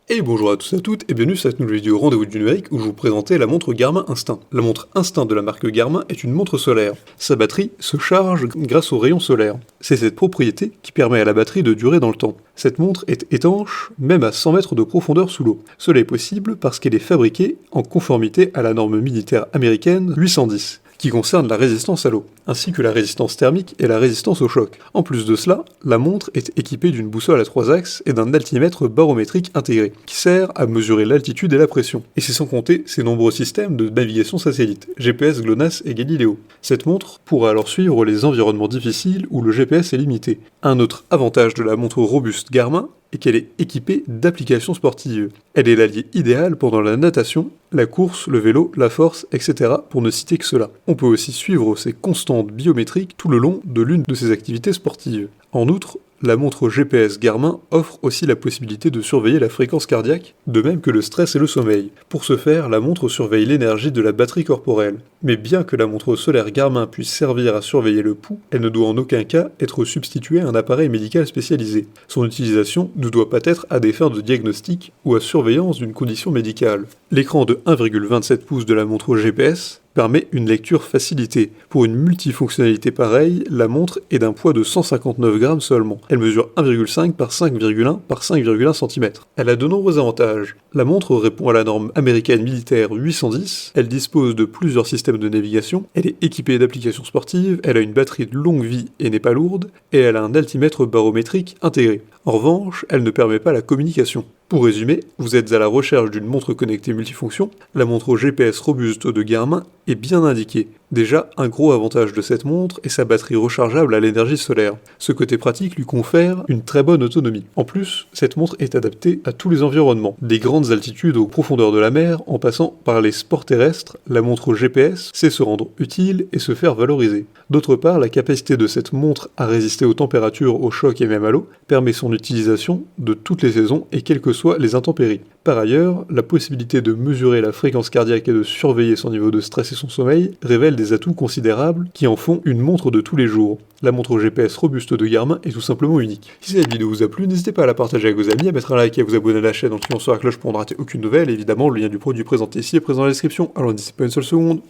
Et bonjour à tous et à toutes, et bienvenue sur cette nouvelle vidéo Rendez-vous du numérique où je vous présentais la montre Garmin Instinct. La montre Instinct de la marque Garmin est une montre solaire. Sa batterie se charge grâce aux rayons solaires. C'est cette propriété qui permet à la batterie de durer dans le temps. Cette montre est étanche, même à 100 mètres de profondeur sous l'eau. Cela est possible parce qu'elle est fabriquée en conformité à la norme militaire américaine 810. Qui concerne la résistance à l'eau, ainsi que la résistance thermique et la résistance au choc. En plus de cela, la montre est équipée d'une boussole à 3 axes et d'un altimètre barométrique intégré, qui sert à mesurer l'altitude et la pression. Et c'est sans compter ses nombreux systèmes de navigation satellite, GPS, GLONASS et Galileo. Cette montre pourra alors suivre les environnements difficiles où le GPS est limité. Un autre avantage de la montre robuste Garmin est qu'elle est équipée d'applications sportives. Elle est l'allié idéal pendant la natation, la course, le vélo, la force, etc. pour ne citer que cela. On peut aussi suivre ses constantes biométriques tout le long de l'une de ses activités sportives. En outre, la montre GPS Garmin offre aussi la possibilité de surveiller la fréquence cardiaque, de même que le stress et le sommeil. Pour ce faire, la montre surveille l'énergie de la batterie corporelle. Mais bien que la montre solaire Garmin puisse servir à surveiller le pouls, elle ne doit en aucun cas être substituée à un appareil médical spécialisé. Son utilisation ne doit pas être à des fins de diagnostic ou à surveillance d'une condition médicale. L'écran de 1,27 pouces de la montre GPS permet une lecture facilitée. Pour une multifonctionnalité pareille, la montre est d'un poids de 159 grammes seulement. Elle mesure 1,5 par 5,1 par 5,1 cm. Elle a de nombreux avantages. La montre répond à la norme américaine militaire 810, elle dispose de plusieurs systèmes de navigation, elle est équipée d'applications sportives, elle a une batterie de longue vie et n'est pas lourde, et elle a un altimètre barométrique intégré. En revanche, elle ne permet pas la communication. Pour résumer, vous êtes à la recherche d'une montre connectée multifonction, la montre GPS robuste de Garmin est bien indiquée. Déjà, un gros avantage de cette montre est sa batterie rechargeable à l'énergie solaire. Ce côté pratique lui confère une très bonne autonomie. En plus, cette montre est adaptée à tous les environnements, des grandes altitudes aux profondeurs de la mer, en passant par les sports terrestres, la montre GPS sait se rendre utile et se faire valoriser. D'autre part, la capacité de cette montre à résister aux températures, au choc et même à l'eau permet son utilisation de toutes les saisons et quelles que soient les intempéries. Par ailleurs, la possibilité de mesurer la fréquence cardiaque et de surveiller son niveau de stress et son sommeil révèle des atouts considérables qui en font une montre de tous les jours. La montre GPS robuste de Garmin est tout simplement unique. Si cette vidéo vous a plu, n'hésitez pas à la partager avec vos amis, à mettre un like et à vous abonner à la chaîne en cliquant sur la cloche pour ne rater aucune nouvelle. Évidemment, le lien du produit présenté ici est présent dans la description, alors n'hésitez pas une seule seconde.